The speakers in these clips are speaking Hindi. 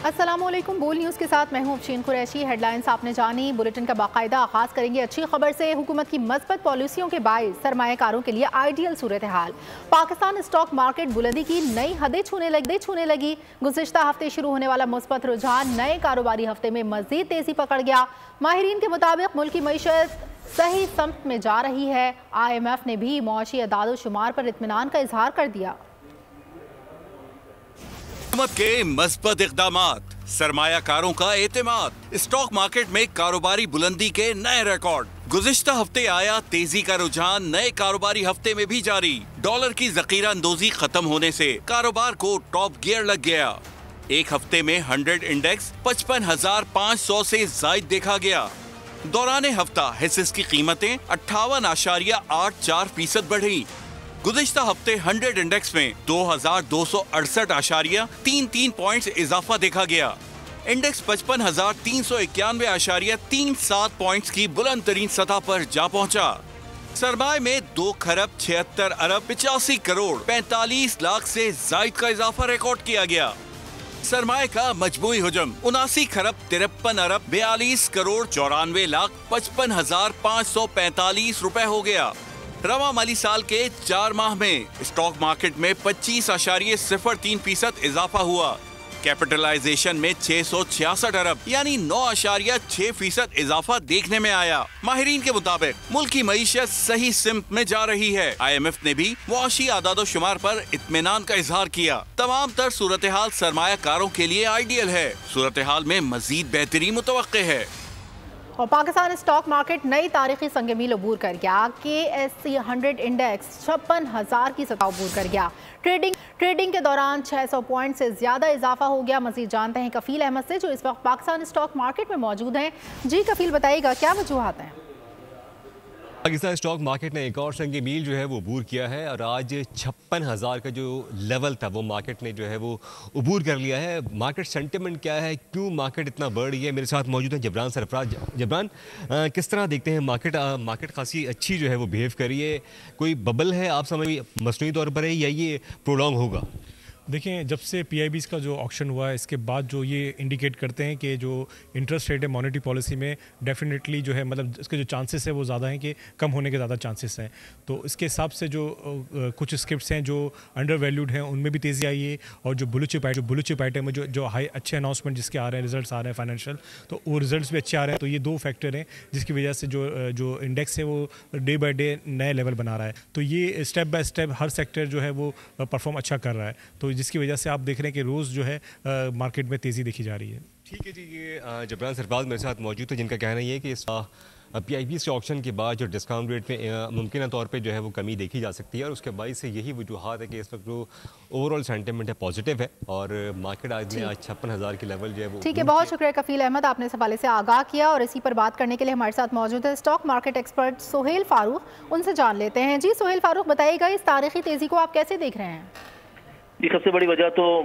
अस्सलामुअलैकुम। बोल न्यूज़ के साथ मैं हूं अफशीन कुरैशी। हेडलाइंस आपने जानी। बुलेटिन का बाकायदा आगाज़ करेंगे अच्छी खबर से। हुकूमत की मस्बत पॉलिसियों के बायस सरमायाकारों के लिए आइडियल सूरत हाल। पाकिस्तान स्टॉक मार्केट बुलंदी की नई हदें छूने लगी। गुज़िश्ता हफ्ते शुरू होने वाला मुस्बत रुझान नए कारोबारी हफ्ते में मजीद तेजी पकड़ गया। माहिरीन के मुताबिक मुल्क की मईशत सही समत में जा रही है। IMF ने भी मुआशी अदाद शुमार पर इत्मीनान का इजहार कर दिया। हुकूमत के मस्बत इक़दामात, सरमायाकारों का एतमाद, स्टॉक मार्केट में कारोबारी बुलंदी के नए रिकॉर्ड। गुज़िश्ता हफ्ते आया तेजी का रुझान नए कारोबारी हफ्ते में भी जारी। डॉलर की ज़ख़ीरा अंदोज़ी खत्म होने से कारोबार को टॉप गियर लग गया। एक हफ्ते में 100 इंडेक्स 55,500 से जायद देखा गया। दौरान हफ्ता हिस्सेस की कीमतें 58.84% बढ़ी। गुज़िश्ता हफ्ते 100 इंडेक्स में 2,268.33 पॉइंट्स इजाफा देखा गया। इंडेक्स 55,391.37 पॉइंट्स की बुलंद तरीन सतह पर जा पहुंचा। सरमाए में 2,76,85,45,00,000 से जायद का इजाफा रिकॉर्ड किया गया। सरमाए का मजबूई हुजम 79,53,42,94,55,545 रुपए हो गया। रवा माली साल के 4 माह में स्टॉक मार्केट में 25.03% इजाफा हुआ। कैपिटलाइजेशन में 666 अरब यानी 9.6% इजाफा देखने में आया। माहिरीन के मुताबिक मुल्क की मईशत सही सिमत में जा रही है। IMF ने भी मुआशी आदादो शुमार पर इत्मीनान का इजहार किया। तमाम तर सूरत हाल सरमायाकारों के लिए आइडियल है। सूरत हाल में मजीद बेहतरी मुतवक्के है। और पाकिस्तान स्टॉक मार्केट नई तारीखी संगमील अबूर कर गया। KSE 100 इंडेक्स 56,000 की सतह अबूर कर गया। ट्रेडिंग के दौरान 600 पॉइंट से ज्यादा इजाफा हो गया। मजीद जानते हैं कफील अहमद से, जो इस वक्त पाकिस्तान स्टॉक मार्केट में मौजूद हैं। जी कफील, बताइएगा क्या वजूहात हैं? पाकिस्तान स्टॉक मार्केट ने एक और संग मील जो है वो अबूर किया है और आज 56,000 का जो लेवल था वो मार्केट ने जो है वो अबूर कर लिया है। मार्केट सेंटिमेंट क्या है, क्यों मार्केट इतना बढ़ रही है? मेरे साथ मौजूद है जबरान सरफराज। जबरान, किस तरह देखते हैं मार्केट खासी अच्छी जो है वो बिहेव कर रही है? कोई बबल है आप समझ मसनूई तौर पर है या ये प्रोलॉन्ग होगा? देखें, जब से PIBs का जो ऑक्शन हुआ है इसके बाद जो ये इंडिकेट करते हैं कि जो इंटरेस्ट रेट है मॉनेटरी पॉलिसी में डेफिनेटली जो है मतलब इसके जो चांसेस है वो ज़्यादा हैं कि कम होने के ज़्यादा चांसेस हैं। तो इसके हिसाब से जो कुछ स्क्रिप्ट्स हैं जो अंडर वैल्यूड हैं उनमें भी तेज़ी आई है। और जो ब्लू चिप आइटम में जो हाई अच्छे अनाउंसमेंट जिसके आ रहे हैं, रिजल्ट्स आ रहे हैं फाइनेंशियल, तो वो रिजल्ट्स भी अच्छे आ रहे हैं। तो ये दो फैक्टर हैं जिसकी वजह से जो इंडेक्स है वो डे बाई डे नए लेवल बना रहा है। तो ये step by step her sector जो है वो परफॉर्म अच्छा कर रहा है। तो जिसकी वजह से आप देख रहे हैं कि रोज़ जो है मार्केट में तेज़ी देखी जा रही है। ठीक है जी, ये जबरान सरफराज मेरे साथ मौजूद है जिनका कहना ये है कि इस PIBs के ऑप्शन के बाद जो डिस्काउंट रेट में मुमकिन तौर पे जो है वो कमी देखी जा सकती है और उसके बायस से यही वजूहात है कि इस वक्त जो ओवरऑल सेंटिमेंट है पॉजिटिव है और मार्केट आज 56,000 के लेवल जो है वो। ठीक है, बहुत शुक्रिया कफील अहमद, आपने इस हवाले से आगाह किया। और इसी पर बात करने के लिए हमारे साथ मौजूद है stock market expert Sohail Farooq. उनसे जान लेते हैं। जी सोहेल फारूक, बताइएगा इस तारीखी तेज़ी को आप कैसे देख रहे हैं? जी, सबसे बड़ी वजह तो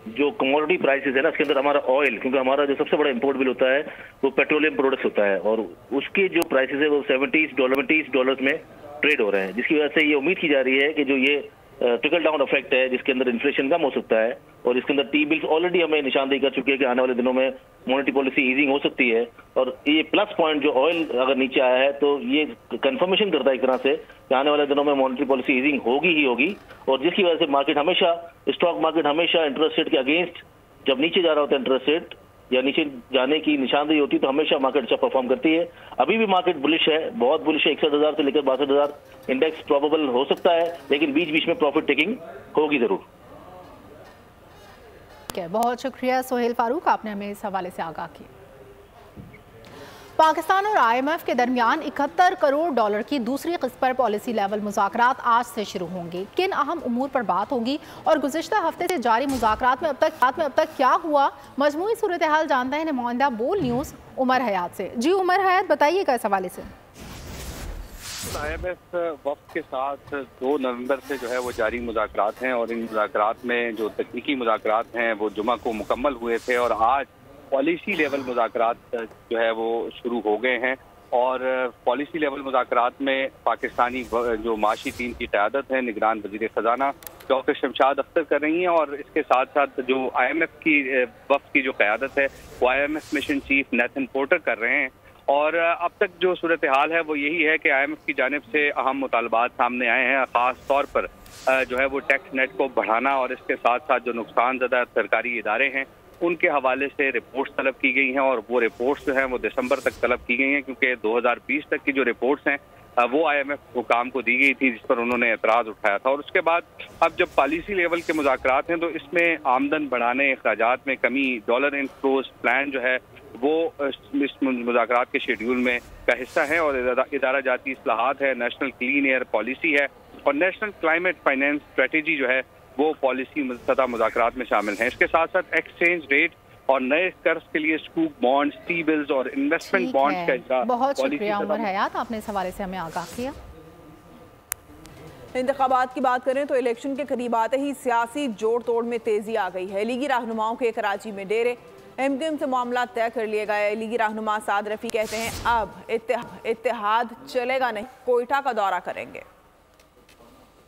जो कमोडिटी प्राइसेस है ना, इसके अंदर हमारा ऑयल, क्योंकि हमारा जो सबसे बड़ा इंपोर्ट बिल होता है वो पेट्रोलियम प्रोडक्ट्स होता है और उसके जो प्राइसेस है वो $70 में ट्रेड हो रहे हैं, जिसकी वजह से ये उम्मीद की जा रही है कि जो ये ट्रिकल डाउन इफेक्ट है जिसके अंदर इन्फ्लेशन कम हो सकता है और इसके अंदर टी बिल्स ऑलरेडी हमें निशानदेही कर चुकी है कि आने वाले दिनों में मॉनेटरी पॉलिसी ईजिंग हो सकती है। और ये प्लस पॉइंट जो ऑयल अगर नीचे आया है तो ये कंफर्मेशन करता है एक तरह से कि आने वाले दिनों में मॉनेटरी पॉलिसी ईजिंग होगी ही होगी। और जिसकी वजह से मार्केट हमेशा, स्टॉक मार्केट हमेशा इंटरेस्ट रेट के अगेंस्ट जब नीचे जा रहा होता है इंटरेस्ट रेट या नीचे जाने की निशानदेही होती है तो हमेशा मार्केट अच्छा परफॉर्म करती है। अभी भी मार्केट बुलिश है, बहुत बुलिश है। 61,000 से लेकर 62,000 इंडेक्स प्रोबेबल हो सकता है, लेकिन बीच बीच में प्रॉफिट टेकिंग होगी जरूर। बहुत शुक्रिया सोहेल फारूक, आपने हमें इस हवाले से आगाह किया। पाकिस्तान और IMF के दरमियान $71 करोड़ की दूसरी किस्त पर पॉलिसी लेवल मुज़ाकरात आज से शुरू होंगे। किन अहम उमूर पर बात होगी और गुज़िश्ता हफ्ते से जारी मुज़ाकरात में अब तक क्या हुआ, मजमूई सूरत हाल जानते हैं नुमाइंदा बोल न्यूज़ उमर हयात से। जी उमर हयात, बताइएगा इस हवाले से। IMF वक्त के साथ 2 नवंबर से जो है वो जारी मुज़ाकरात हैं और इन मुज़ाकरात में जो तकनीकी मुज़ाकरात हैं वो जुमा को मुकम्मल हुए थे और आज पॉलिसी लेवल मुज़ाकरात जो है वो शुरू हो गए हैं। और पॉलिसी लेवल मुज़ाकरात में पाकिस्तानी जो माशी टीम की क़यादत है निगरान वज़ीर ख़जाना डॉक्टर शमशाद अख्तर कर रही हैं। और इसके साथ साथ जो IMF की वफ्द की जो क़यादत है वो IMF mission chief Nathan porter कर रहे हैं। और अब तक जो सूरत हाल है वो यही है कि IMF की जानिब से अहम मुतालबात सामने आए हैं, ख़ास तौर पर जो है वो टैक्स नेट को बढ़ाना और इसके साथ साथ जो नुकसान ज़दा सरकारी इदारे हैं उनके हवाले से रिपोर्ट्स तलब की गई हैं। और वो रिपोर्ट्स जो हैं वो दिसंबर तक तलब की गई हैं, क्योंकि 2020 तक की जो रिपोर्ट्स हैं वो IMF हुकाम को दी गई थी, जिस पर उन्होंने एतराज़ उठाया था। और उसके बाद अब जब पॉलिसी लेवल के मुज़ाकरात हैं तो इसमें आमदन बढ़ाने, अखराजात में कमी, डॉलर इनफ्लोज प्लान जो है वो इस मुज़ाकरात के शेड्यूल में का हिस्सा है। और इदारा जाती इस्लाहात है, नेशनल क्लीन एयर पॉलिसी है और नेशनल क्लाइमेट फाइनेंस स्ट्रेटेजी जो है वो पॉलिसी सतह मुज़ाकरात में शामिल हैं। इसके साथ साथ एक्सचेंज रेट और नए कर्ज के लिए स्कूप बॉन्ड्स, टी बिल्स और इन्वेस्टमेंट बॉन्ड्स का इजरा। बहुत शुक्रिया उमर हयात, आपने इस हवाले से हमें आगाह किया। इंतखाबात की बात करें तो इलेक्शन के करीब आते ही सियासी जोड़ तोड़ में तेजी आ गई है। लीगी रहनुमाओं के कराची में डेरे, MQM से मामला तय कर लिए गए। लीगी रहनुमा साद रफी कहते हैं अब इत्तेहाद चलेगा नहीं, कोयटा का दौरा करेंगे।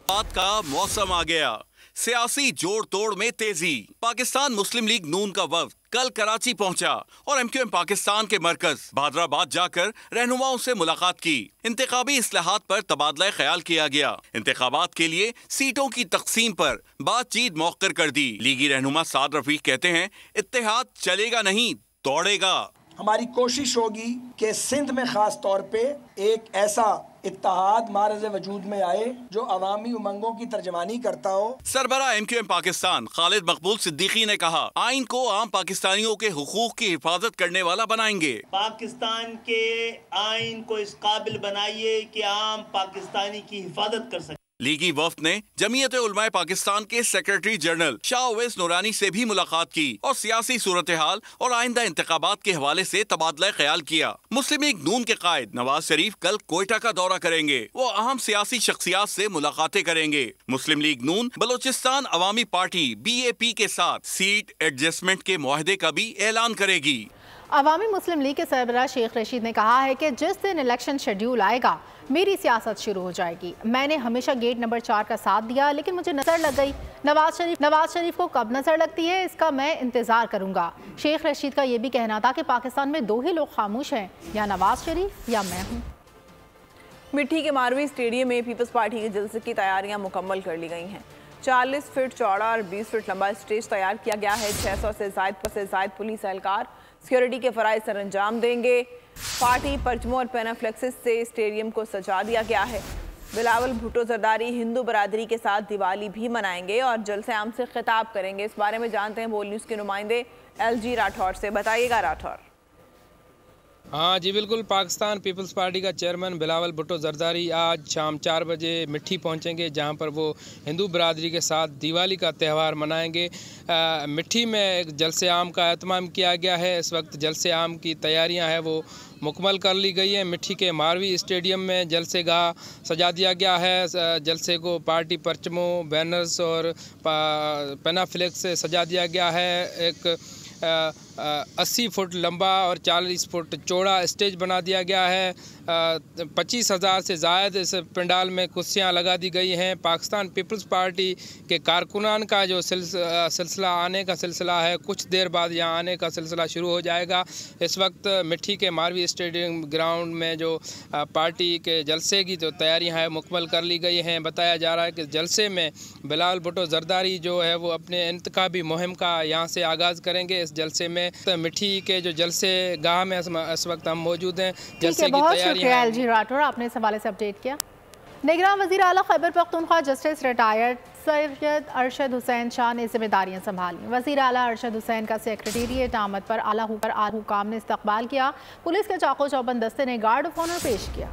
बात का मौसम आ गया, सियासी जोड़ तोड़ में तेजी। पाकिस्तान मुस्लिम लीग नून का वफ्द कल कराची पहुंचा और MQM पाकिस्तान के मरकज भादराबाद जाकर रहनुमाओं से मुलाकात की। इंतखाबी इस्लाहात पर तबादला ख्याल किया गया। इंतखाबात के लिए सीटों की तकसीम पर बातचीत मौखर कर दी। लीगी रहनुमा साद रफीक कहते हैं इत्तेहाद चलेगा नहीं, दौड़ेगा। हमारी कोशिश होगी कि सिंध में खास तौर पे एक ऐसा इत्तेहाद मारज़ वजूद में आए जो अवामी उमंगों की तर्जमानी करता हो। सरबरा MQM पाकिस्तान खालिद मकबूल सिद्दीकी ने कहा आइन को आम पाकिस्तानियों के हुकूक की हिफाजत करने वाला बनाएंगे। पाकिस्तान के आइन को इस काबिल बनाइए कि आम पाकिस्तानी की हिफाजत कर सके। लीगी वफ्द ने जमीयत उलमाए पाकिस्तान के सेक्रेटरी जनरल शाह उवैस नूरानी से भी मुलाकात की और सियासी सूरत हाल और आइंदा इंतखाबात के हवाले से तबादला ख्याल किया। मुस्लिम लीग नून के कायद नवाज शरीफ कल कोयटा का दौरा करेंगे। वो अहम सियासी शख्सियात से मुलाकातें करेंगे। मुस्लिम लीग नून बलोचिस्तान अवामी पार्टी BAP के साथ सीट एडजस्टमेंट के मुआहदे का भी ऐलान करेगी। अवामी मुस्लिम लीग के सरबराह शेख रशीद ने कहा है कि जिस दिन इलेक्शन शेड्यूल आएगा मेरी सियासत शुरू हो जाएगी। मैंने हमेशा गेट नंबर 4 का साथ दिया, लेकिन मुझे नजर लग गई। नवाज शरीफ को कब नजर लगती है इसका मैं इंतजार करूंगा। शेख रशीद का यह भी कहना था कि पाकिस्तान में दो ही लोग खामोश हैं, या नवाज शरीफ या मैं हूँ। मिट्टी के मारवी स्टेडियम में पीपल्स पार्टी के जलसे की तैयारियां मुकम्मल कर ली गई हैं। 40 फीट चौड़ा और 20 फीट लंबा स्टेज तैयार किया गया है। 600 से जायद पुलिस एहलकार सिक्योरिटी के फराइज सर अंजाम देंगे। पार्टी परचमों और पेनाफ्लेक्सिस से स्टेडियम को सजा दिया गया है। बिलावल भुट्टो जरदारी हिंदू बरादरी के साथ दिवाली भी मनाएंगे और जलसे आम से खिताब करेंगे। इस बारे में जानते हैं बोल न्यूज़ के नुमाइंदे LG राठौर से। बताइएगा राठौर। हाँ जी बिल्कुल, पाकिस्तान पीपल्स पार्टी का चेयरमैन बिलावल भुट्टो जरदारी आज शाम 4 बजे मिट्टी पहुंचेंगे, जहां पर वो हिंदू बरादरी के साथ दिवाली का त्यौहार मनाएंगे। मिट्टी में एक जलसे आम का एहतमाम किया गया है। इस वक्त जलसे आम की तैयारियां हैं वो मुकम्मल कर ली गई है। मिट्टी के मारवी स्टेडियम में जलसे गाह सजा दिया गया है। जलसे को पार्टी परचमों, बैनर्स और पेनाफ्लेक्स से सजा दिया गया है। एक 80 फुट लंबा और 40 फुट चौड़ा स्टेज बना दिया गया है। 25,000 से ज़ायद इस पंडाल में कुर्सियाँ लगा दी गई हैं। पाकिस्तान पीपल्स पार्टी के कारकुनान का जो सिलसिला आने का सिलसिला है, कुछ देर बाद यहाँ आने का सिलसिला शुरू हो जाएगा। इस वक्त मिट्टी के मारवी स्टेडियम ग्राउंड में जो पार्टी के जलसे की जो तैयारियाँ हैं मुकम्मल कर ली गई हैं। बताया जा रहा है कि जलसे में बिलावल भुट्टो जरदारी जो है वो अपने इंतखाबी मुहिम का यहाँ से आगाज़ करेंगे। इस जलसे में मिट्टी के जो जलसे गाह में इस वक्त हम मौजूद हैं। जलसे की शुक्रिया LG राठौर, आपने इस हवाले से अपडेट किया। निगरान वज़ीर आला खैबर पख्तूनख्वा जस्टिस रिटायर्ड सैयद अरशद हुसैन शाह ने जिम्मेदारियां संभाली। वज़ीर आला अरशद हुसैन का सेक्रेटेरिएट आमद पर आला हुकाम ने इस्तकबाल किया। पुलिस के चाको चौबंद दस्ते ने गार्ड ऑफ ऑनर पेश किया।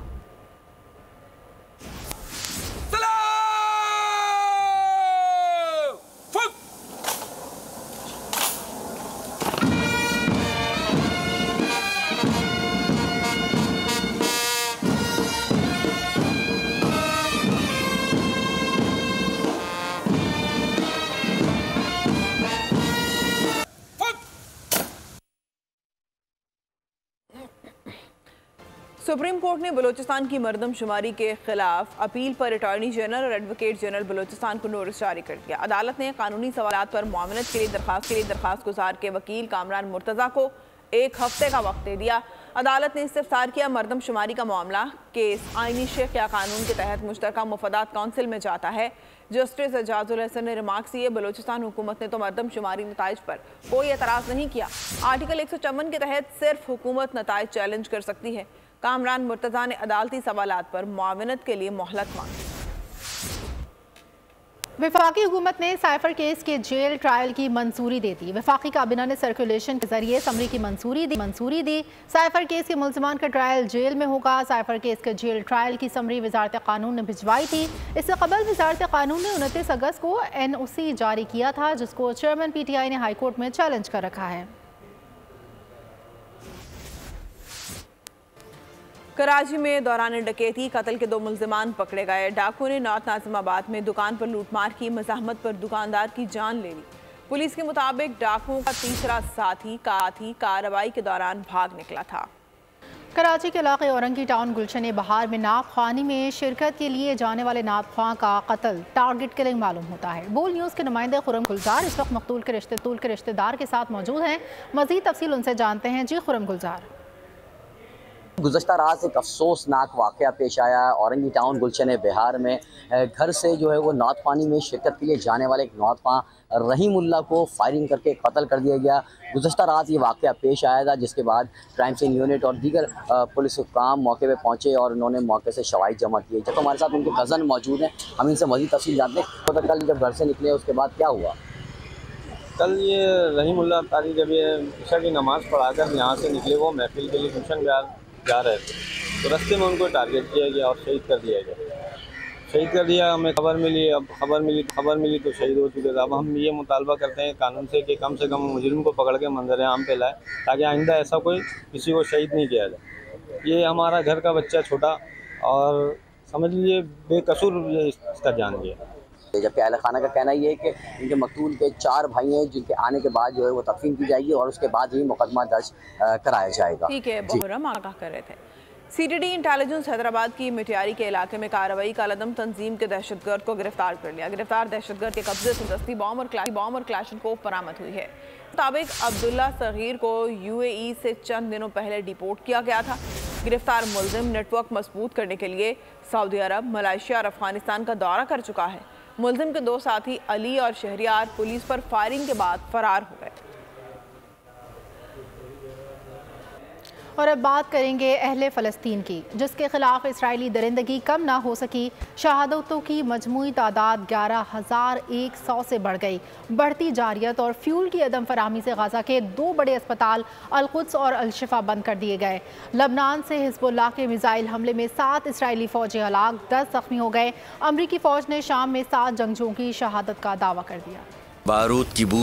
सुप्रीम कोर्ट ने बलूचिस्तान की मरदमशुमारी के खिलाफ अपील पर अटॉर्नी जनरल और एडवोकेट जनरल बलूचिस्तान को नोटिस जारी कर दिया। अदालत ने कानूनी सवालात पर मुआवनत के लिए दरखास्त गुजार के वकील कामरान मुर्तज़ा को 1 हफ्ते का वक्त दे दिया। अदालत ने इस्तिफ्सार किया, मरदमशुमारी का मामला केस आईनी शेख या कानून के तहत मुश्तरका मुफादात काउंसिल में जाता है। जस्टिस एजाजुल हसन ने रिमार्क्स दिए, बलूचिस्तान हुकूमत ने तो मरदमशुमारी नताइज पर कोई एतराज़ नहीं किया। आर्टिकल 154 के तहत सिर्फ हुकूमत नताइज चैलेंज कर सकती है। कामरान मुर्तज़ा ने अदालती सवालात पर मुआवनत के लिए मोहलत मांगी। वफाकी हुकूमत ने साइफर केस के जेल ट्रायल की मंजूरी दे दी। वफाकी काबिना ने सर्कुलेशन के जरिए समरी की मंजूरी दी। साइफर केस के मुल्ज़िमान का ट्रायल जेल में होगा। साइफर केस के जेल ट्रायल की समरी वजारत कानून ने भिजवाई थी। इससे कबल वजारत कानून ने 29 अगस्त को NOC जारी किया था, जिसको चेयरमैन PTI ने हाई कोर्ट में चैलेंज कर रखा है। कराची में दौरान डकैती कत्ल के 2 मुल्जिमान पकड़े गए। डाकुओं ने नॉर्थ नाजिमाबाद में दुकान पर लूटमार की, मज़ाहमत पर दुकानदार की जान ले ली। पुलिस के मुताबिक डाकुओं का तीसरा साथी कार्रवाई के दौरान भाग निकला था। कराची के इलाके औरंगी टाउन गुलशन बहार में नाब ख्वानी में शिरकत के लिए जाने वाले नाब ख्वां का कत्ल टारगेट किलिंग मालूम होता है। बोल न्यूज़ के नुमाइंदे खुरम गुलजार इस वक्त मकतूल के रिश्तेदार के साथ मौजूद हैं। मज़ीद तफसील उनसे जानते हैं। जी खुरम गुलजार। गुज़श्ता रात एक अफसोसनाक वाक़या पेश आया औरंगी टाउन गुलशन बिहार में। घर से जो है वो नात पानी में शिरकत के लिए जाने वाले एक नौजवान रहीमुल्ला को फायरिंग करके कत्ल कर दिया गया। गुज़श्ता रात ये वाक़या पेश आया था, जिसके बाद क्राइम सीन यूनिट और दीगर पुलिस हुक्काम मौके पे पहुंचे और उन्होंने मौके से शवाहिद जमा किए। जब हमारे साथ उनके कज़न मौजूद हैं, हम इनसे मज़ीद तफसील जानते हैं। तो कल जब घर से निकले उसके बाद क्या हुआ? कल ये रहीमुल्ला तारी जब ये ईशा की नमाज़ पढ़ाकर यहाँ से निकले, वो महफिल के लिए गुलशन बिहार जा रहे थे, तो रास्ते में उनको टारगेट किया गया और शहीद कर दिया गया। शहीद कर दिया, हमें खबर मिली, अब खबर मिली तो शहीद हो चुके थे। अब हम ये मुतालबा करते हैं कानून से कि कम मुजरिम को पकड़ के मंजर आम पे लाए, ताकि आइंदा ऐसा कोई किसी को शहीद नहीं किया जाए। ये हमारा घर का बच्चा छोटा और समझ लीजिए बेकसूर ये इसका जान गया। जबकि अहल खाना का कहना ये है कि इनके मकतूल के 4 भाई हैं, जिनके आने के बाद जो है वो तदफीन की जाएगी और उसके बाद ही मुकदमा दर्ज कराया जाएगा। ठीक है, बहुरम आगाह कर रहे थे। CTD इंटेलिजेंस हैदराबाद की मिटियारी के इलाके में कार्रवाई का अलदम तंजीम के दहशतगर्द को गिरफ्तार कर लिया। गिरफ्तार दहशतगर्द के कब्जे से दस्ती बॉम्ब और क्लाशनकोव बरामद हुई है। मुताबिक अब्दुल्ला सगीर को UAE से चंद दिनों पहले डिपोर्ट किया गया था। गिरफ्तार मुल्जिम नेटवर्क मजबूत करने के लिए सऊदी अरब, मलेशिया और अफगानिस्तान का दौरा कर चुका है। मुल्जिम के 2 साथी अली और शहरियार पुलिस पर फायरिंग के बाद फरार हो गए। और अब बात करेंगे अहले फ़लस्तीन की, जिसके खिलाफ इसराइली दरिंदगी कम ना हो सकी। शहादतों की मजमूई तादाद 11,100 से बढ़ गई। बढ़ती जारियत और फ्यूल की अदम फराहमी से गाज़ा के 2 बड़े अस्पताल अल-कुद्स और अल-शिफा बंद कर दिए गए। लबनान से हिज़्बुल्लाह के मिसाइल हमले में 7 इसराइली फ़ौजी हलाक, 10 जख्मी हो गए। अमरीकी फ़ौज ने शाम में 7 जंगजुओं की शहादत का दावा कर दिया। बारूद की बू,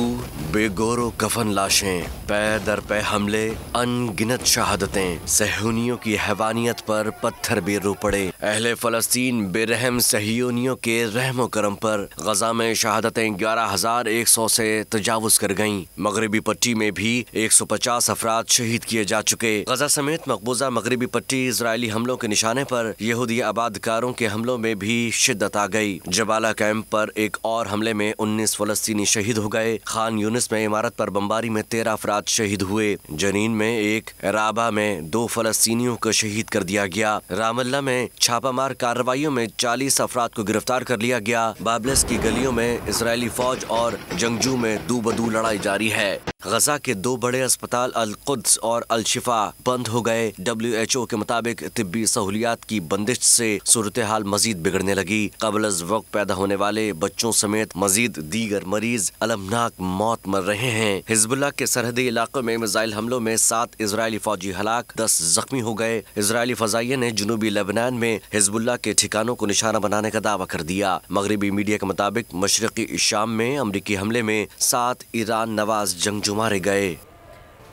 बेगोरो कफन लाशें, पै दर पै हमले, अनगिनत शहादतें, सहूनियों की हैवानियत पर पत्थर बेरू पड़े। अहले फ़लस्तीन बेरहम सहूनियों के रहमो करम पर गजा में शहादतें 11,100 से तजावुज कर गईं। मगरबी पट्टी में भी 150 अफराद शहीद किए जा चुके। गजा समेत मकबूजा मगरबी पट्टी इजरायली हमलों के निशाने पर यहूदी आबादकारों के हमलों में भी शिद्दत आ गई। जबाला कैंप पर एक और हमले में 19 फ़लस्तीनी शहीद हो गए। खान यूनिस में इमारत पर बमबारी में 13 अफराद शहीद हुए। जनीन में एक, राबा में 2 फ़लस्तीनियों को शहीद कर दिया गया। रामल्ला में छापामार कार्रवाइयों में 40 अफराद को गिरफ्तार कर लिया गया। बाबलस की गलियों में इजरायली फौज और जंगजू में दू बदू लड़ाई जारी है। गजा के 2 बड़े अस्पताल अल-कुद्स और अल-शिफा बंद हो गए। WHO के मुताबिक तिब्बी सहूलियात की बंदिश से सूरत हाल मजीद बिगड़ने लगी। कबल अज़ वक्त पैदा होने वाले बच्चों समेत मजीद दीगर मरीज अलमनाक मौत मर रहे हैं। हिजबुल्लाह के सरहदी इलाकों में मिसाइल हमलों में 7 इजरायली फौजी हलाक, 10 जख्मी हो गए। इजरायली फजाइया ने जनूबी लेबनान में हिजबुल्लाह के ठिकानों को निशाना बनाने का दावा कर दिया। मगरबी मीडिया के मुताबिक मशरकी शाम में अमरीकी हमले में 7 ईरान नवाज जंगजू मारे गए।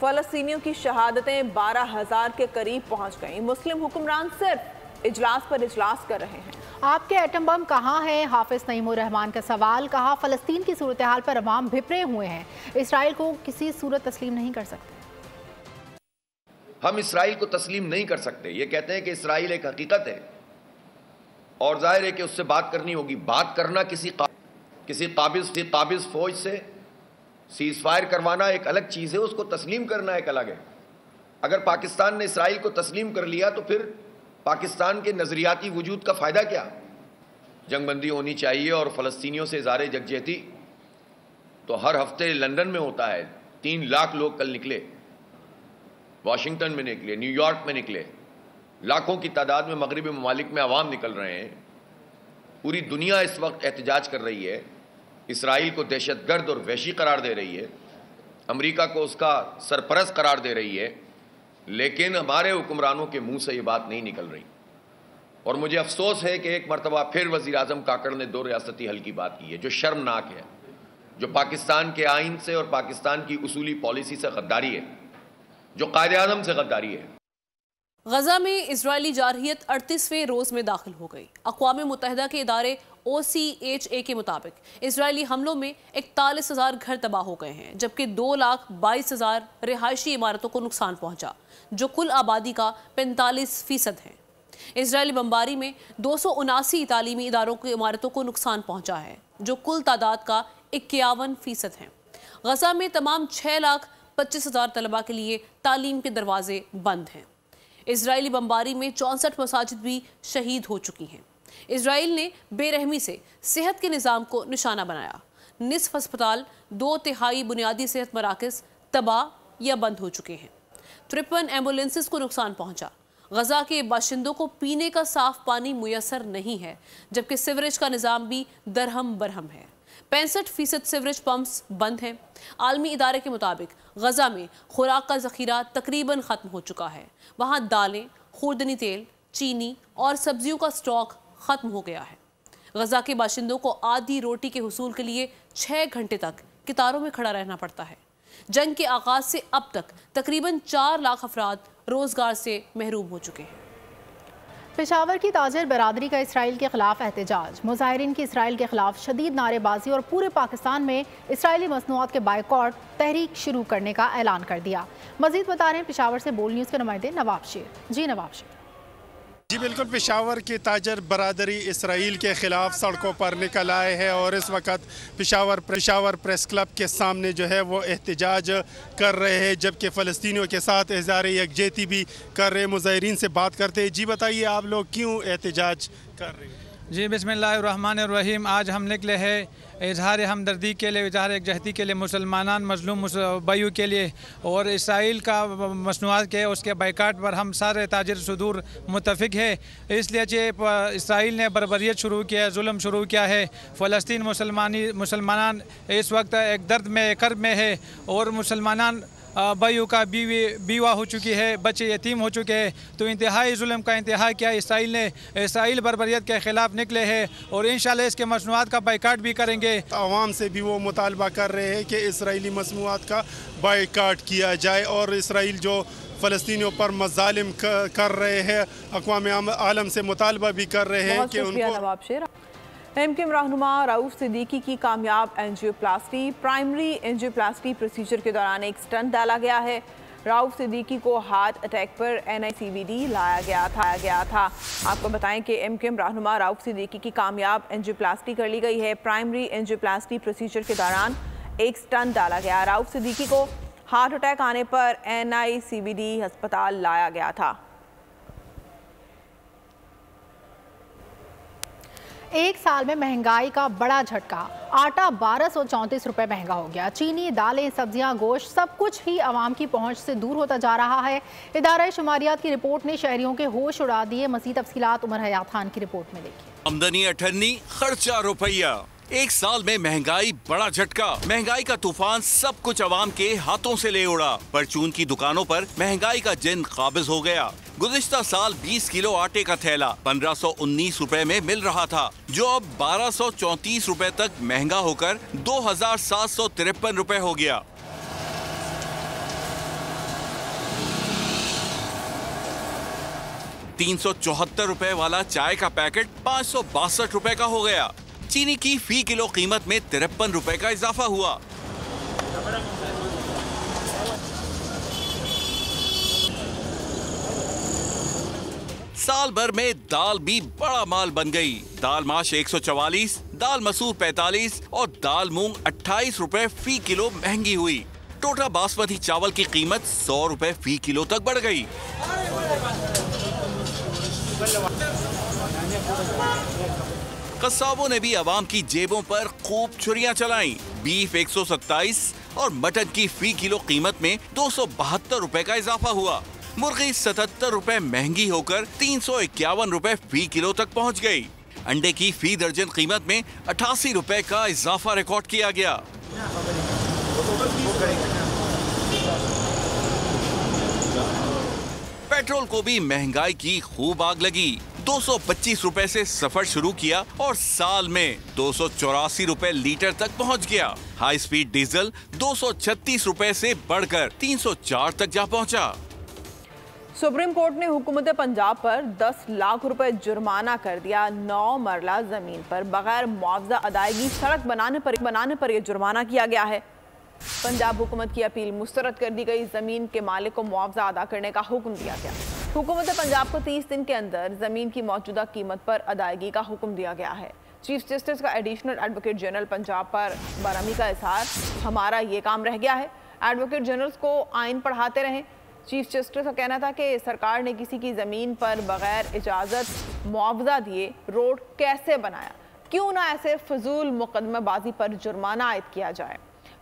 फलस्तीनियों की शहादतें 12,000 के करीब पहुंच गईं। मुस्लिम हुक्मरान सिर्फ इजलास पर इजलास कर रहे हैं। आपके एटम बम कहाँ हैं? हाफिज नईमुर रहमान का सवाल। कहा फ़लस्तीन की सूरत हाल पर अवाम भिपरे हुए हैं, इसराइल को किसी सूरत तस्लीम नहीं कर सकते। हम इसराइल को तस्लीम नहीं कर सकते। ये कहते हैं कि इसराइल एक हकीकत है और जाहिर है कि उससे बात करनी होगी। बात करना किसी काबिज फौज से सीज फायर करवाना एक अलग चीज़ है, उसको तस्लीम करना एक अलग है। अगर पाकिस्तान ने इसराइल को तस्लीम कर लिया तो फिर पाकिस्तान के नज़रियाती वजूद का फ़ायदा क्या? जंगबंदी होनी चाहिए और फ़लस्तीनियों से इज़हार यकजहती तो हर हफ्ते लंदन में होता है। 3 लाख लोग कल निकले, वाशिंगटन में निकले, न्यूयॉर्क में निकले, लाखों की तादाद में मगरबी ममालिक में अवाम निकल रहे हैं। पूरी दुनिया इस वक्त एहतजाज कर रही है, इसराइल को दहशतगर्द और वहशी करार दे रही है, अमेरिका को उसका सरपरस्त करार दे रही है, लेकिन हमारे हुक्मरानों के मुंह से ये बात नहीं निकल रही। और मुझे अफसोस है कि एक मरतबा फिर वज़ीर आज़म काकड़ ने 2 रियासती हल की बात की है, जो शर्मनाक है, जो पाकिस्तान के आइन से और पाकिस्तान की उसूली पॉलिसी से गद्दारी है, जो कायदे आज़म से गद्दारी है। गजा में इजरायली जारहियत 38वें रोज में दाखिल हो गई। अक़वाम मुत्तहिदा के इदारे OCHA के मुताबिक इजरायली हमलों में 41,000 घर तबाह हो गए हैं, जबकि 2,22,000 रिहायशी इमारतों को नुकसान पहुंचा, जो कुल आबादी का 45% है। इजरायली बमबारी में 279 तालीमी इदारों की इमारतों को नुकसान पहुंचा है, जो कुल तादाद का 51% है। गजा में तमाम 6,25,000 तलबा के लिए तालीम के दरवाजे बंद हैं। इजरायली बमबारी में 64 मसाजिद भी शहीद हो चुकी हैं। इजराइल ने बेरहमी से सेहत के निज़ाम को निशाना बनाया। निस्फ अस्पताल, 2/3 बुनियादी सेहत मराकज़ तबाह या बंद हो चुके हैं। 53 एम्बुलेंसेस को नुकसान पहुंचा। गजा के बाशिंदों को पीने का साफ पानी मुयसर नहीं है, जबकि सीवरेज का निज़ाम भी दरहम बरहम है। 65% सीवरेज पंप्स बंद हैं। आलमी इदारे के मुताबिक गजा में खुराक का ज़ख़ीरा तकरीबन ख़त्म हो चुका है। वहाँ दालें, खुर्दनी तेल, चीनी और सब्जियों का स्टॉक ख़त्म हो गया है। गजा के बाशिंदों को आधी रोटी के हुसूल के लिए 6 घंटे तक कतारों में खड़ा रहना पड़ता है। जंग के आगाज से अब तक तकरीबन 4 लाख अफराद रोजगार से महरूम हो चुके हैं। पेशावर की ताजर बरादरी का इसराइल के खिलाफ एहतजाज। मुजाहिरीन की इसराइल के खिलाफ शदीद नारेबाजी और पूरे पाकिस्तान में इसराइली मसनूआत के बायकॉट तहरीक शुरू करने का ऐलान कर दिया। मजीद बता रहे हैं पेशावर से बोल न्यूज़ के नुमाइंदे नवाब शेर। जी नवाब शेर। जी बिल्कुल, पेशावर की ताजर बरादरी इसराइल के ख़िलाफ़ सड़कों पर निकल आए हैं और इस वक्त पेशावर प्रेस क्लब के सामने जो है वो एहतजाज कर रहे हैं, जबकि फ़लस्तीनियों के साथ इज़हार यकजहती भी कर रहे हैं। मुज़ाहिरीन से बात करते हैं। जी बताइए, आप लोग क्यों एहतजाज कर रहे हैं? जी बिस्मिल्लाहिर्रहमानिर्रहीम। आज हम निकले हैं इजहार हमदर्दी के लिए, इजहार यकजहती के लिए, मुसलमान मजलूम भाइयों के लिए और इसराइल का मसनूआत के उसके बाइकाट पर हम सारे ताजिर सुदूर मुतफिक है। इसलिए इसराइल ने बर्बरियत शुरू किया है, जुल्म शुरू किया है। फ़लस्तीन मुसलमान इस वक्त एक दर्द में, कर्ब में है और मुसलमान भाइयों का बीवा हो चुकी है, बच्चे यतीम हो चुके हैं। तो इंतहाई जुल्म का इंतहा किया इसराइल ने। इसराइल बर्बरियत के ख़िलाफ़ निकले हैं और इंशाल्लाह इसके मसनूआत का बाइकाट भी करेंगे। आवाम से भी वो मुतालबा कर रहे हैं कि इसराइली मसनूआत का बाइकाट किया जाए और इसराइल जो फ़लस्तीनियों पर मज़ालिम कर रहे हैं, अक़वाम आलम से मुतालबा भी कर रहे हैं कि उनको। एमकेएम रहनुमा रऊफ सिद्दीकी की कामयाब एंजियोप्लास्टी। प्राइमरी एंजियोप्लास्टी प्रोसीजर के दौरान एक स्टंट डाला गया है। रऊफ सिद्दीकी को हार्ट अटैक पर NICVD लाया गया था। आपको बताएं कि एमकेएम रहनुमा रऊफ सिद्दीकी की कामयाब एंजियोप्लास्टी कर ली गई है। प्राइमरी एंजियोप्लास्टी प्रोसीजर के दौरान एक स्टंट डाला गया। रऊफ सिद्दीकी को हार्ट अटैक आने पर NICVD अस्पताल लाया गया था। एक साल में महंगाई का बड़ा झटका। आटा 1234 रुपए महंगा हो गया। चीनी, दालें, सब्जियां, गोश्त सब कुछ ही आवाम की पहुंच से दूर होता जा रहा है। इदारा शुमारियात की रिपोर्ट ने शहरियों के होश उड़ा दिए। मज़ीद तफसीलात उमर हयात खान की रिपोर्ट में देखिए। आमदनी 98, खर्चा रुपया। एक साल में महंगाई बड़ा झटका। महंगाई का तूफान सब कुछ आवाम के हाथों से ले उड़ा। परचून की दुकानों पर महंगाई का जिन काबिज हो गया। गुज़िश्ता साल 20 किलो आटे का थैला 1519 रुपए में मिल रहा था, जो अब 1234 रुपए तक महंगा होकर 2753 रुपए हो गया। ₹374 वाला चाय का पैकेट 562 रुपए का हो गया। चीनी की फी किलो कीमत में 53 रुपए का इजाफा हुआ। साल भर में दाल भी बड़ा माल बन गई। दाल माश 144, दाल मसूर 45 और दाल मूंग 28 रुपए फी किलो महंगी हुई। टोटा बासमती चावल की कीमत 100 रुपए फी किलो तक बढ़ गई। कस्साबों ने भी आवाम की जेबों पर खूब छुरियां चलाई। बीफ 127 और मटन की फी किलो कीमत में 272 रुपए का इजाफा हुआ। मुर्गी 77 रुपए महंगी होकर 351 रुपए फी किलो तक पहुंच गई। अंडे की फी दर्जन कीमत में 88 रुपए का इजाफा रिकॉर्ड किया गया। पेट्रोल को भी महंगाई की खूब आग लगी। 225 रुपए से सफर शुरू किया और साल में 284 रुपए लीटर तक पहुंच गया। हाई स्पीड डीजल 236 रुपए से बढ़कर 304 तक जा पहुंचा। सुप्रीम कोर्ट ने हुकूमत पंजाब पर 10 लाख रुपए जुर्माना कर दिया। 9 मरला जमीन पर बगैर मुआवजा अदायगी सड़क बनाने पर यह जुर्माना किया गया है। पंजाब हुकूमत की अपील मुस्तरद कर दी गई। जमीन के मालिक को मुआवजा अदा करने का हुक्म दिया गया। हुकूमत पंजाब को 30 दिन के अंदर जमीन की मौजूदा कीमत पर अदायगी का हुक्म दिया गया है। चीफ जस्टिस का एडिशनल एडवोकेट जनरल पंजाब पर बरहमी का इजहार, हमारा ये काम रह गया है। एडवोकेट जनरल्स को आइन पढ़ाते रहें। चीफ जस्टिस का कहना था कि सरकार ने किसी की ज़मीन पर बगैर इजाज़त मुआवजा दिए रोड कैसे बनाया, क्यों ना ऐसे फजूल मुकदमेबाजी पर जुर्माना आयद किया जाए।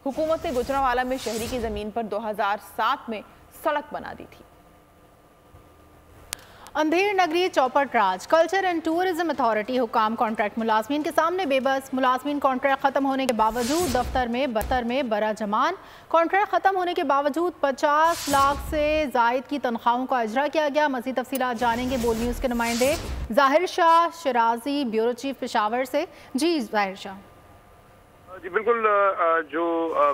हुकूमत ने गुजरांवाला में शहरी की ज़मीन पर 2007 में सड़क बना दी थी। अंधेर नगरी चौपट राज कल्चर एंड टूरिज्म अथॉरिटी हुकाम कॉन्ट्रैक्ट मुलाजमीन के सामने बेबस। मुलाजमीन कॉन्ट्रैक्ट खत्म होने के बावजूद दफ्तर में बरा जमान। कॉन्ट्रैक्ट खत्म होने के बावजूद 50 लाख से जायद की तनख्वाहों का इजरा किया गया। मज़ीद तफसीलात जानेंगे बोल न्यूज़ के नुमाइंदे ज़ाहिर शाह शराजी, ब्यूरो चीफ पेशावर से। जी ज़ाहिर शाह। जी बिल्कुल, जो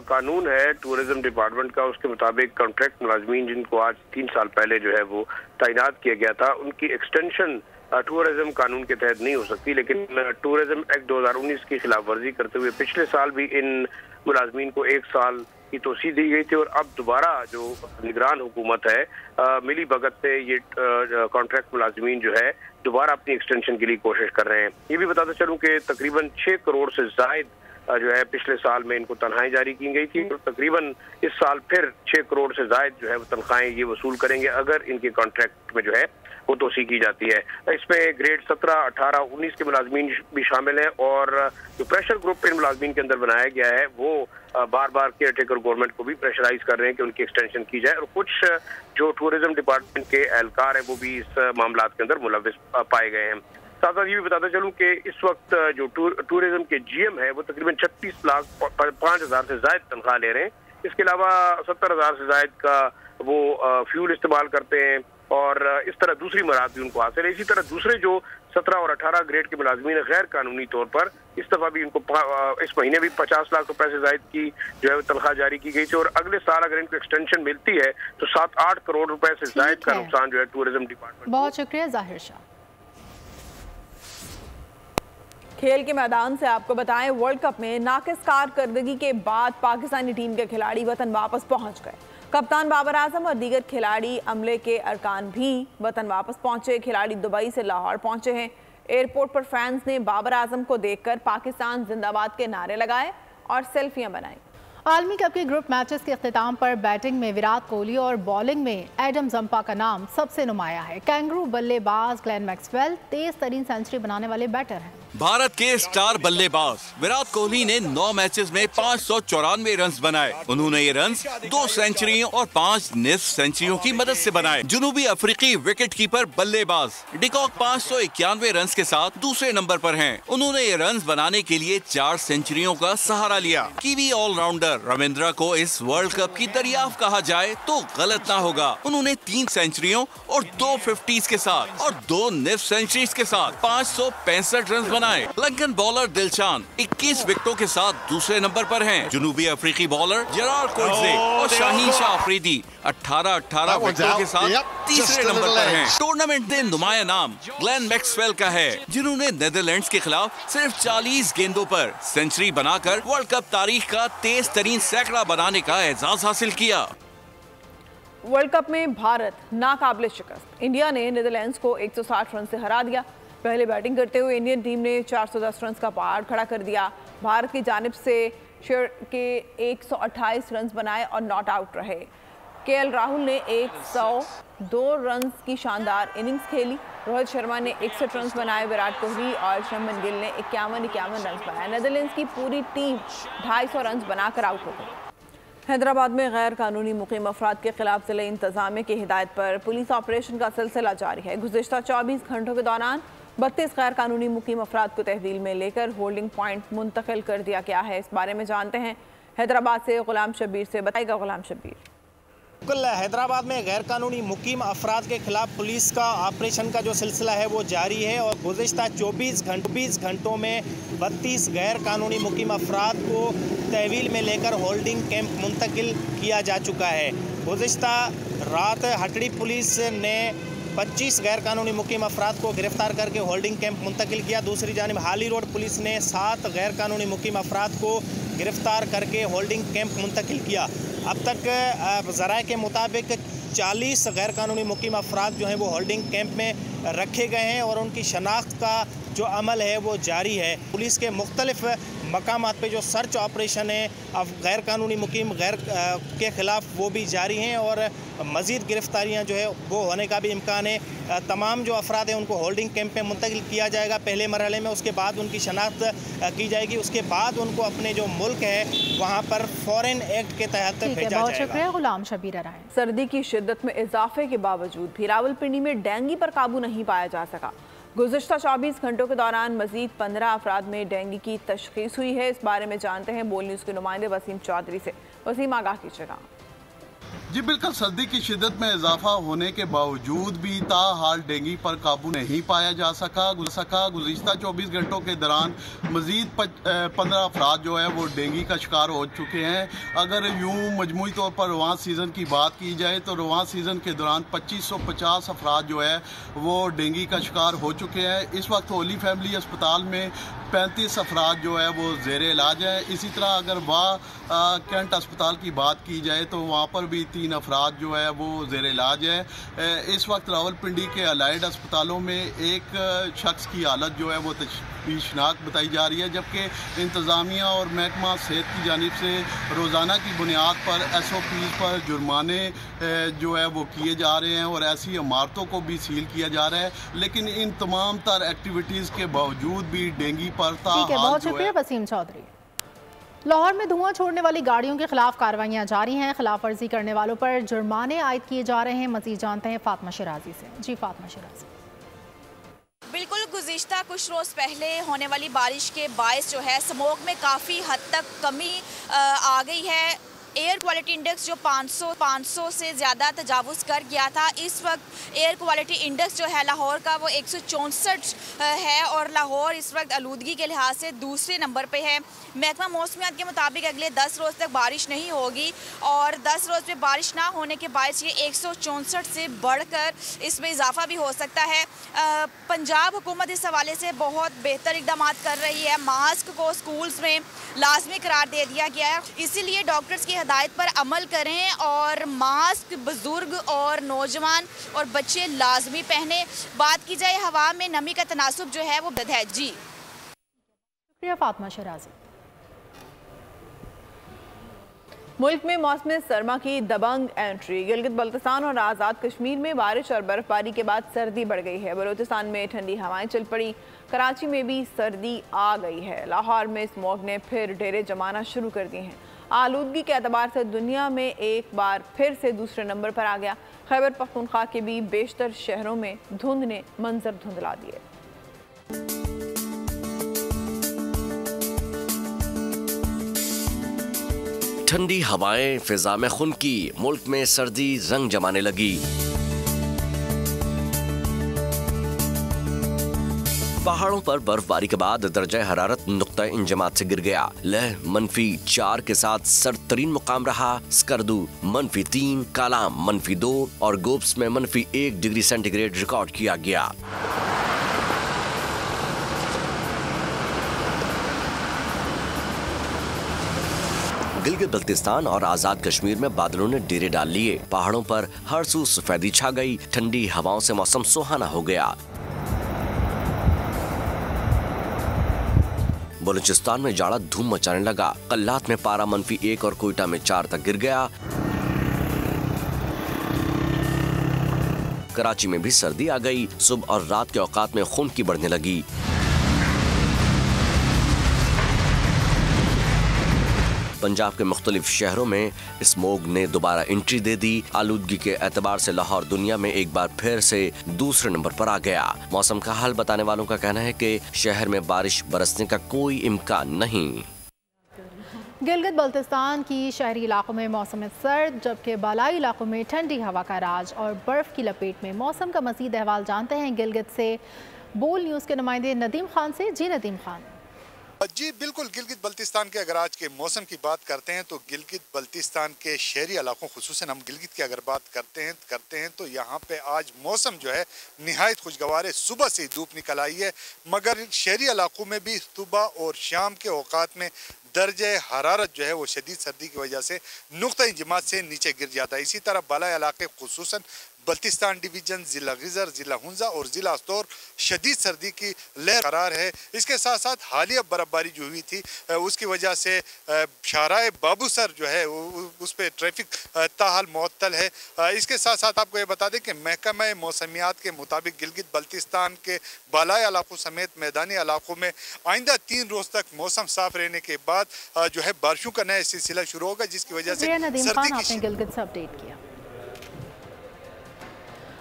कानून है टूरिज्म डिपार्टमेंट का उसके मुताबिक कॉन्ट्रैक्ट मुलाजमीन जिनको आज 3 साल पहले जो है वो तैनात किया गया था, उनकी एक्सटेंशन टूरिज्म कानून के तहत नहीं हो सकती। लेकिन टूरिज्म एक्ट 2019 की खिलाफ वर्जी करते हुए पिछले साल भी इन मुलाजमीन को 1 साल की तोसी दी गई थी और अब दोबारा जो निगरान हुकूमत है मिली भगत से ये कॉन्ट्रैक्ट मुलाजमीन जो है दोबारा अपनी एक्सटेंशन के लिए कोशिश कर रहे हैं। ये भी बताते चलूँ कि तकरीबन 6 करोड़ से जायद जो है पिछले साल में इनको तनख्वाहें जारी की गई थी और तकरीबन इस साल फिर 6 करोड़ से जायद जो है वो तनख्वाहें ये वसूल करेंगे अगर इनके कॉन्ट्रैक्ट में जो है वो तोसी की जाती है। इसमें ग्रेड 17, 18, 19 के मुलाजमीन भी शामिल हैं और जो प्रेशर ग्रुप इन मुलाजमीन के अंदर बनाया गया है वो बार बार केयर टेकर गवर्नमेंट को भी प्रेशराइज कर रहे हैं कि उनकी एक्सटेंशन की जाए और कुछ जो टूरिज्म डिपार्टमेंट के एहलकार हैं वो भी इस मामला के अंदर मुलविस पाए गए हैं। साथ साथ ये भी बताते चलूँ कि इस वक्त जो टूरिज्म के GM है वो तकरीबन 36 लाख 5,000 से ज्यादा तनख्वाह ले रहे हैं। इसके अलावा 70,000 से ज्यादा का वो फ्यूल इस्तेमाल करते हैं और इस तरह दूसरी मराद भी उनको हासिल है। इसी तरह दूसरे जो 17 और 18 ग्रेड के मुलाजमीन गैर कानूनी तौर पर इस दफा भी इनको इस महीने भी 50 लाख रुपए से ज्यादा की जो है तनख्वाह जारी की गई थी और अगले साल अगर इनको एक्सटेंशन मिलती है तो 7-8 करोड़ रुपए से ज्यादा का नुकसान जो है टूरिज्म डिपार्टमेंट। बहुत शुक्रिया ज़ाहिर शाह। खेल के मैदान से आपको बताएं, वर्ल्ड कप में नाकिस कारकर्दगी के बाद पाकिस्तानी टीम के खिलाड़ी वतन वापस पहुंच गए। कप्तान बाबर आजम और दीगर खिलाड़ी अमले के अरकान भी वतन वापस पहुंचे। खिलाड़ी दुबई से लाहौर पहुंचे हैं। एयरपोर्ट पर फैंस ने बाबर आजम को देखकर पाकिस्तान जिंदाबाद के नारे लगाए और सेल्फियां बनाई। आलमी कप के ग्रुप मैचेस के अख्तिताम पर बैटिंग में विराट कोहली और बॉलिंग में एडम जंपा का नाम सबसे नुमाया है। कैंगरू बल्लेबाज ग्लेन मैक्सवेल तेज तरीन सेंचुरी बनाने वाले बैटर हैं। भारत के स्टार बल्लेबाज विराट कोहली ने 9 मैचेस में 594 रन बनाए। उन्होंने ये रन 2 सेंचुरियों और 5 निस्फ सेंचुरियों की मदद से बनाए। जनूबी अफ्रीकी विकेट कीपर बल्लेबाज डिकॉक 591 रन के साथ दूसरे नंबर पर हैं। उन्होंने ये रन बनाने के लिए 4 सेंचुरियों का सहारा लिया। कीवी ऑलराउंडर रविंद्रा को इस वर्ल्ड कप की दरियाफ्त कहा जाए तो गलत ना होगा। उन्होंने 3 सेंचुरियों और 2 50s के साथ और 2 निस्फ सेंचुरीज के साथ 565 रन बनाए। लंकन बॉलर दिलशान 21 विकेटों के साथ दूसरे नंबर पर हैं। जनूबी अफ्रीकी बॉलर जेरार्ड कोटजे और शाहीन शाह अफरीदी 18-18 विकेटों के साथ तीसरे नंबर पर हैं। टूर्नामेंट में नुमाया नाम ग्लेन मैक्सवेल का है, जिन्होंने नेदरलैंड्स के खिलाफ सिर्फ 40 गेंदों पर सेंचुरी बनाकर वर्ल्ड कप तारीख का तेज तरीन सैकड़ा बनाने का एजाज हासिल किया। वर्ल्ड कप में भारत नाकाबिले शिकस्त। इंडिया ने नीदरलैंड्स को 160 रन से हरा दिया। पहले बैटिंग करते हुए इंडियन टीम ने 410 रन का पहाड़ खड़ा कर दिया। भारत की जानिब से शेर के 128 रन बनाए और नॉट आउट रहे। केएल राहुल ने 102 रन की शानदार इनिंग्स खेली। रोहित शर्मा ने 61 रन बनाए। विराट कोहली और शुभमन गिल ने 51 रन बनाए। नीदरलैंड्स की पूरी टीम 250 रन बनाकर आउट हो गई। हैदराबाद में गैर कानूनी मुकीम अफराद के खिलाफ जिले इंतजामिया की हिदायत पर पुलिस ऑपरेशन का सिलसिला जारी है। गुज़िश्ता 24 घंटों के दौरान 32 गैर कानूनी मुकीम अफराद को तहवील में लेकर होल्डिंग पॉइंट मुंतकिल कर दिया गया है। इस बारे में जानते हैं हैदराबाद से गुलाम शब्बीर से। बताएगा गुलाम शब्बीर। बिल्कुल, हैदराबाद में गैर कानूनी मुकीम अफराद के खिलाफ पुलिस का ऑपरेशन का जो सिलसिला है वो जारी है और गुज़िश्ता 24 घंटों में 32 गैर कानूनी मुकीम अफराद को तहवील में लेकर होल्डिंग कैंप मुंतकिल किया जा चुका है। गुज़िश्ता रात हटड़ी पुलिस ने 25 गैर कानूनी मुकीम अफराद को गिरफ्तार करके होल्डिंग कैंप मुंतकिल किया। दूसरी जानिब हाली रोड पुलिस ने 7 गैर कानूनी मुकीम अफराद को गिरफ्तार करके होल्डिंग कैंप मुंतकिल किया। अब तक ज़राए के मुताबिक 40 गैर कानूनी मुकीम अफराद जो हैं वो होल्डिंग कैंप में रखे गए हैं और उनकी शनाख्त का जो अमल है वो जारी है। पुलिस के मुख्तलिफ मकामात पे जो सर्च ऑपरेशन है अब गैर कानूनी मुकीम के ख़िलाफ़ वो भी जारी हैं और मज़ीद गिरफ्तारियां जो है वो होने का भी इम्कान है। तमाम जो अफराद हैं उनको होल्डिंग कैंप में मुंतकिल किया जाएगा पहले मरहले में। उसके बाद उनकी शनाख्त की जाएगी। उसके बाद उनको अपने जो मुल्क है वहाँ पर फॉरेन एक्ट के तहत भेजा जाएगा। बहुत शुक्रिया गुलाम शबीर। सर्दी की शिद्दत में इजाफे के बावजूद भी रावलपिंडी में डेंगू पर काबू नहीं पाया जा सका। गुज़िश्ता 24 घंटों के दौरान मजीद 15 अफराद में डेंगू की तशखीस हुई है। इस बारे में जानते हैं बोल न्यूज़ के नुमाइंदे वसीम चौधरी से। वसीम, आगाह कीजिएगा। जी बिल्कुल, सर्दी की शिद्दत में इजाफा होने के बावजूद भी ताहाल डेंगू पर काबू नहीं पाया जा सका। गुज़िश्ता 24 घंटों के दौरान मजीद 15 अफराद जो है वो डेंगू का शिकार हो चुके हैं। अगर यूँ मजमूई तौर पर रवां सीज़न की बात की जाए तो रवां सीज़न के दौरान 2550 अफराद जो है वो डेंगू का शिकार हो चुके हैं। इस वक्त होली फैमिली अस्पताल में 35 अफराद जो है वो ज़ेर इलाज हैं। इसी तरह अगर कैंट अस्पताल की बात की जाए तो वहाँ पर भी 3 अफराद जो है वो ज़ेर इलाज है। इस वक्त रावलपिंडी के अलाइड अस्पतालों में एक शख्स की हालत जो है वो तशवीशनाक बताई जा रही है, जबकि इंतज़ामिया और महकमा सेहत की जानिब से रोज़ाना की बुनियाद पर SOPs पर जुर्माने जो है वो किए जा रहे हैं और ऐसी इमारतों को भी सील किया जा रहा है। लेकिन इन तमाम तर एक्टिविटीज़ के बावजूद भी डेंगू पर बहुत शुक्रिया वसीम चौधरी। लाहौर में धुआं छोड़ने वाली गाड़ियों के खिलाफ कार्रवाइयां जारी हैं। खिलाफ वर्जी करने वालों पर जुर्माने आयद किए जा रहे हैं। मजीद जानते हैं फातिमा शिराजी से। जी फातिमा शिराजी। बिल्कुल, गुज़िश्ता कुछ रोज़ पहले होने वाली बारिश के बायस जो है स्मोक में काफ़ी हद तक कमी आ गई है। एयर क्वालिटी इंडेक्स जो 500 से ज़्यादा तजावुज़ कर गया था, इस वक्त एयर क्वालिटी इंडेक्स जो है लाहौर का वो 164 है और लाहौर इस वक्त आलूदगी के लिहाज से दूसरे नंबर पे है। महकमा मौसमियात के मुताबिक अगले 10 रोज़ तक बारिश नहीं होगी और 10 रोज़ में बारिश ना होने के बायस ये 164 से बढ़कर इसमें इजाफा भी हो सकता है। पंजाब हुकूमत इस हवाले से बहुत बेहतर इकदाम कर रही है। मास्क को स्कूल्स में लाजमी करार दे दिया गया है, इसीलिए डॉक्टर्स की हिदायत पर अमल करें और मास्क बुजुर्ग और नौजवान और बच्चे लाजमी पहने। बात की जाए हवा में नमी का तनासुब जो है वो बद है। जी शुक्रिया फातिमा शिराजी। मुल्क में मौसम सरमा की दबंग एंट्री। गिलगित बल्तिस्तान और आज़ाद कश्मीर में बारिश और बर्फबारी के बाद सर्दी बढ़ गई है। बलूचिस्तान में ठंडी हवाएं चल पड़ी। कराची में भी सर्दी आ गई है। लाहौर में स्मॉग ने फिर डेरे जमाना शुरू कर दिए हैं। आलूदगी के एतबार से दुनिया में एक बार फिर से दूसरे नंबर पर आ गया। खैबर पख्तूनख्वा के भी बेशतर शहरों में धुंध ने मंजर धुंधला दिए। ठंडी हवाएं फिजा में खुन की, मुल्क में सर्दी रंग जमाने लगी। पहाड़ों पर बर्फबारी के बाद दर्जा हरारत नुक्ता इंजमात से गिर गया। लह -4 के साथ सर्द तरीन मुकाम रहा। स्कर्दू -3, कालाम -2 और गोप्स में -1 डिग्री सेंटीग्रेड रिकॉर्ड किया गया। गिलगित बल्तिस्तान और आजाद कश्मीर में बादलों ने डेरे डाल लिए। पहाड़ों पर हर सू सफेदी छा गई। ठंडी हवाओं से मौसम सुहाना हो गया। बलूचिस्तान में जाड़ा धूम मचाने लगा। कल्लात में पारा -1 और कोयटा में 4 तक गिर गया। कराची में भी सर्दी आ गई। सुबह और रात के औकात में खुनकी बढ़ने लगी। पंजाब के मुख्तलिफ शहरों में स्मोग ने दोबारा एंट्री दे दी। आलूदगी के एतबार से लाहौर दुनिया में एक बार फिर से दूसरे नंबर पर आ गया। मौसम का हाल बताने वालों का कहना है कि शहर में बारिश बरसने का कोई इम्कान नहीं। गिलगित बल्तिस्तान की शहरी इलाकों में मौसम सर्द, जबकि बालाई इलाकों में ठंडी हवा का राज और बर्फ की लपेट में। मौसम का मज़ीद अहवाल जानते हैं गिलगित से बोल न्यूज़ के नुमाइंदे नदीम खान से। जी नदीम खान। जी बिल्कुल, गिलगित बल्तिस्तान के अगर आज के मौसम की बात करते हैं तो गिलगित बल्तिस्तान के शहरी इलाकों, खुसूसन हम गिलगित की अगर बात करते हैं तो यहाँ पे आज मौसम जो है निहायत खुशगवार है। सुबह से धूप निकल आई है, मगर शहरी इलाकों में भी सुबह और शाम के औकात में दर्जे हरारत जो है वो शदीद सर्दी की वजह से नुक्ता इंजमात से नीचे गिर जाता है। इसी तरह बाला इलाके खुसूसन बल्तिस्तान डिवीजन, ज़िला गिज़र, ज़िला हुंजा और ज़िला अस्तौर शदीद सर्दी की लहर करार है। इसके साथ साथ हालिया बर्फबारी जो हुई थी उसकी वजह से शाहराए बाबूसर जो है उस पर ट्रैफिक ताहाल मुअत्तल है। इसके साथ साथ आपको ये बता दें कि महकमा मौसमियात के मुताबिक गिलगित बल्तिस्तान के बालाई इलाकों समेत मैदानी इलाकों में आइंदा 3 रोज़ तक मौसम साफ रहने के बाद जो है बारिशों का नया सिलसिला शुरू होगा, जिसकी वजह से गिलगित से अपडेट किया।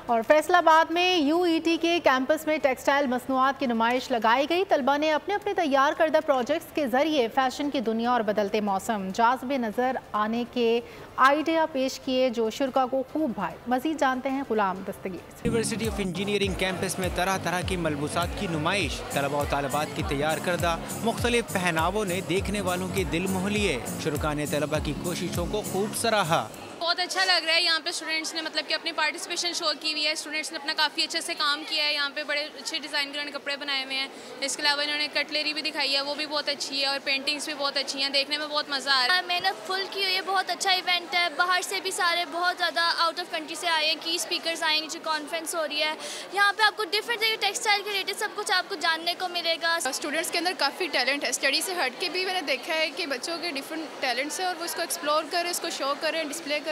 और फैसलाबाद में यूईटी के कैंपस में टेक्सटाइल मसनूआत की नुमाइश लगाई गई। तलबा ने अपने अपने तैयार करदा प्रोजेक्ट्स के जरिए फैशन की दुनिया और बदलते मौसम जाज़बे नज़र आने के आइडिया पेश किए, जो शुरा को खूब भाए। मज़ीद जानते हैं गुलाम दस्तगीर। यूनिवर्सिटी ऑफ इंजीनियरिंग कैंपस में तरह तरह की मलबूसात की नुमाइश। तलबा और तालिबात की तैयार करदा मुख्तलिफ पहनावों ने देखने वालों के दिल मोह लिए। शुरा ने तलबा की कोशिशों को खूब सराहा। बहुत अच्छा लग रहा है। यहाँ पे स्टूडेंट्स ने मतलब कि अपनी पार्टिसिपेशन शो की हुई है। स्टूडेंट्स ने अपना काफ़ी अच्छे से काम किया है। यहाँ पे बड़े अच्छे डिज़ाइन के उन्होंने कपड़े बनाए हुए हैं। इसके अलावा इन्होंने कटलरी भी दिखाई है, वो भी बहुत अच्छी है, और पेंटिंग्स भी बहुत अच्छी हैं। देखने में बहुत मज़ा आ रहा है। मेहनत फुल की हुई है, बहुत अच्छा इवेंट है। बाहर से भी सारे बहुत ज़्यादा आउट ऑफ कंट्री से आए हैं, की स्पीकर्स आएंगे, जो कॉन्फ्रेंस हो रही है। यहाँ पे आपको डिफरेंट टेक्सटाइल के रिलेटेड सब कुछ आपको जानने को मिलेगा। स्टूडेंट्स के अंदर काफ़ी टैलेंट है। स्टडी से हट के भी मैंने देखा है कि बच्चों के डिफरेंट टैलेंट्स है और वो इसको एक्सप्लोर करें, इसको शो करें, डिस्प्ले करें,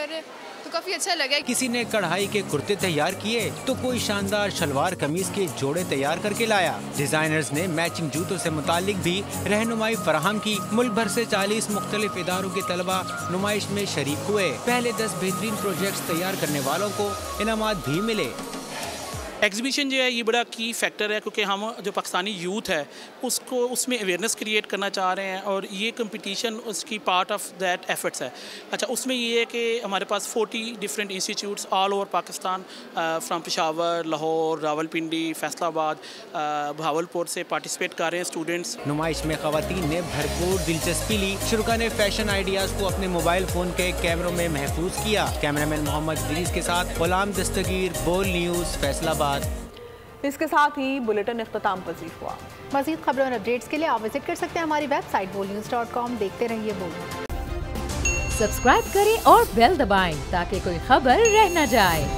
तो काफ़ी अच्छा लगा। किसी ने कढ़ाई के कुर्ते तैयार किए तो कोई शानदार शलवार कमीज के जोड़े तैयार करके लाया। डिजाइनर्स ने मैचिंग जूतों से मुतालिक भी रहनुमाई फराहम की। मुल्क भर से 40 मुख्तलिफ इदारों के तलबा नुमाइश में शरीक हुए। पहले 10 बेहतरीन प्रोजेक्ट्स तैयार करने वालों को इनामात भी मिले। एग्जीबिशन जो है ये बड़ा की फैक्टर है, क्योंकि हम जो पाकिस्तानी यूथ है उसको उसमें अवेयरनेस क्रिएट करना चाह रहे हैं, और ये कंपटीशन उसकी पार्ट ऑफ दैट एफर्ट्स है। अच्छा, उसमें ये है कि हमारे पास 40 different institutes all over Pakistan, from Peshawar, Lahore, Rawalpindi, Faisalabad, Bahawalpur से पार्टिसिपेट कर रहे हैं स्टूडेंट्स। नुमाइश में ख़वातीन ने भरपूर दिलचस्पी ली। शुरा ने फैशन आइडियाज़ को अपने मोबाइल फ़ोन के कैमरों में महफूज किया। कैमरामैन मोहम्मद इदरीस के साथ गुलाम दस्तगीर, बोल न्यूज़, फैसलाबाद। इसके साथ ही बुलेटिन इख्तिताम पजीर हुआ। मज़ीद खबरों और अपडेट्स के लिए आप विजिट कर सकते हैं हमारी वेबसाइट bolnews.com। देखते रहिए बोल। सब्सक्राइब करें और बेल दबाएं ताकि कोई खबर रह न जाए।